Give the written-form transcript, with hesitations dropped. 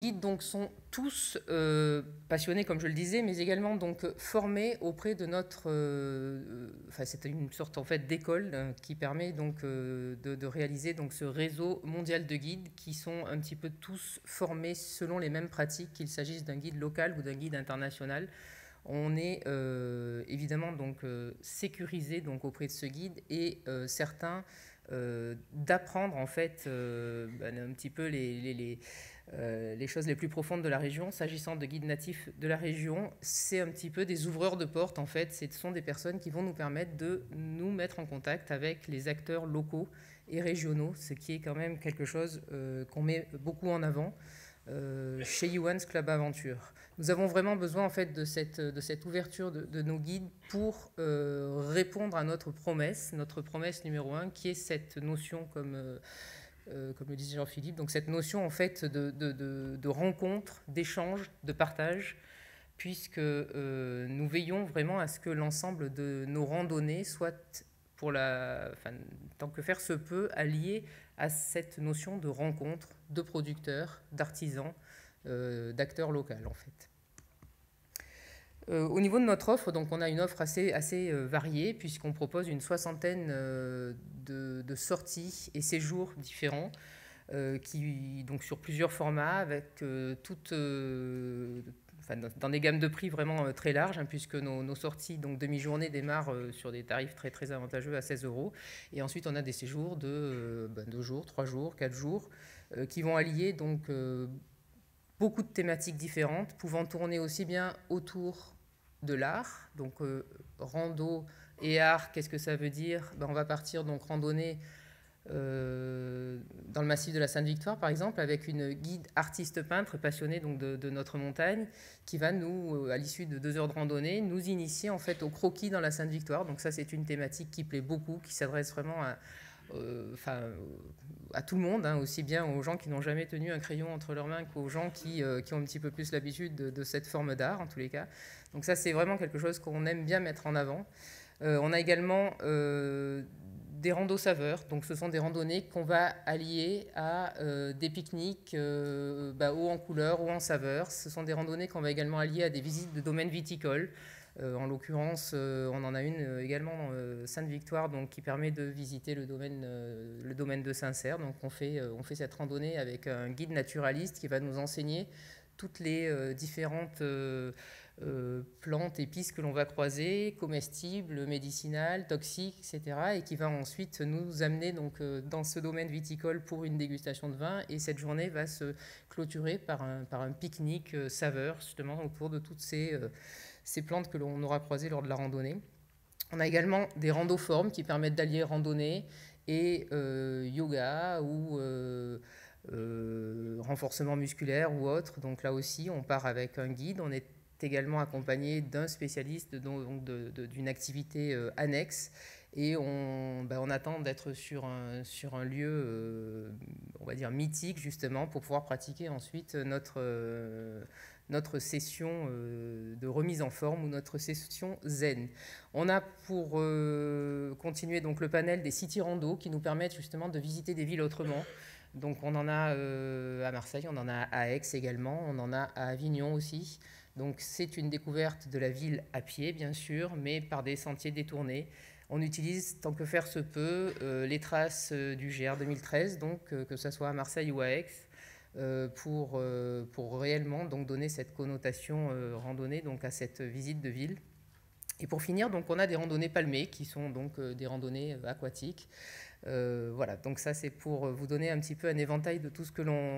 guides donc sont tous passionnés, comme je le disais, mais également donc formés auprès de notre. Enfin, c'est une sorte en fait d'école qui permet donc de réaliser donc ce réseau mondial de guides qui sont un petit peu tous formés selon les mêmes pratiques, qu'il s'agisse d'un guide local ou d'un guide international. On est évidemment donc sécurisé donc auprès de ce guide et certains d'apprendre en fait un petit peu les choses les plus profondes de la région. S'agissant de guides natifs de la région, c'est un petit peu des ouvreurs de porte en fait. Ce sont des personnes qui vont nous permettre de nous mettre en contact avec les acteurs locaux et régionaux, ce qui est quand même quelque chose qu'on met beaucoup en avant chez Youans Club Aventure. Nous avons vraiment besoin en fait de cette ouverture de nos guides pour répondre à notre promesse numéro 1, qui est cette notion comme le disait Jean-Philippe, donc cette notion en fait de rencontre, d'échange, de partage, puisque nous veillons vraiment à ce que l'ensemble de nos randonnées soient, tant que faire se peut, alliées à cette notion de rencontre de producteurs, d'artisans, d'acteurs locaux en fait. Au niveau de notre offre, donc on a une offre assez variée, puisqu'on propose une soixantaine de sorties et séjours différents, donc sur plusieurs formats, avec dans des gammes de prix vraiment très larges, puisque nos sorties donc demi-journée démarrent sur des tarifs très très avantageux à 16 €. Et ensuite on a des séjours de 2 jours, 3 jours, 4 jours, qui vont allier donc beaucoup de thématiques différentes, pouvant tourner aussi bien autour de l'art, donc rando et art, qu'est-ce que ça veut dire? On va partir donc randonnée dans le massif de la Sainte-Victoire par exemple, avec une guide artiste peintre passionnée donc de notre montagne, qui va nous, à l'issue de 2 heures de randonnée, nous initier en fait au croquis dans la Sainte-Victoire. Donc ça, c'est une thématique qui plaît beaucoup, qui s'adresse vraiment à tout le monde, aussi bien aux gens qui n'ont jamais tenu un crayon entre leurs mains qu'aux gens qui ont un petit peu plus l'habitude de cette forme d'art en tous les cas. Donc ça, c'est vraiment quelque chose qu'on aime bien mettre en avant. On a également des randos saveurs, donc ce sont des randonnées qu'on va allier à des pique-niques haut en couleurs ou en saveurs. Ce sont des randonnées qu'on va également allier à des visites de domaines viticoles. En l'occurrence, on en a une également Sainte-Victoire, donc qui permet de visiter le domaine de Saint-Cerf. Donc on fait cette randonnée avec un guide naturaliste qui va nous enseigner toutes les différentes plantes, épices que l'on va croiser, comestibles, médicinales, toxiques, etc. Et qui va ensuite nous amener donc, dans ce domaine viticole pour une dégustation de vin. Et cette journée va se clôturer par un pique-nique saveur, justement, autour de toutes ces plantes que l'on aura croisées lors de la randonnée. On a également des randoformes qui permettent d'allier randonnée et yoga ou renforcement musculaire ou autre. Donc là aussi, on part avec un guide. On est également accompagné d'un spécialiste d'une activité annexe, et on attend d'être sur un lieu, on va dire mythique, justement, pour pouvoir pratiquer ensuite notre session de remise en forme ou notre session zen. On a pour continuer donc le panel des city rando qui nous permettent justement de visiter des villes autrement. Donc on en a à Marseille, on en a à Aix également, on en a à Avignon aussi. Donc c'est une découverte de la ville à pied, bien sûr, mais par des sentiers détournés. On utilise, tant que faire se peut, les traces du GR 2013, donc que ce soit à Marseille ou à Aix, pour réellement donc donner cette connotation randonnée donc à cette visite de ville. Et pour finir, donc on a des randonnées palmées qui sont donc des randonnées aquatiques. Voilà, donc ça c'est pour vous donner un petit peu un éventail de tout ce que l'on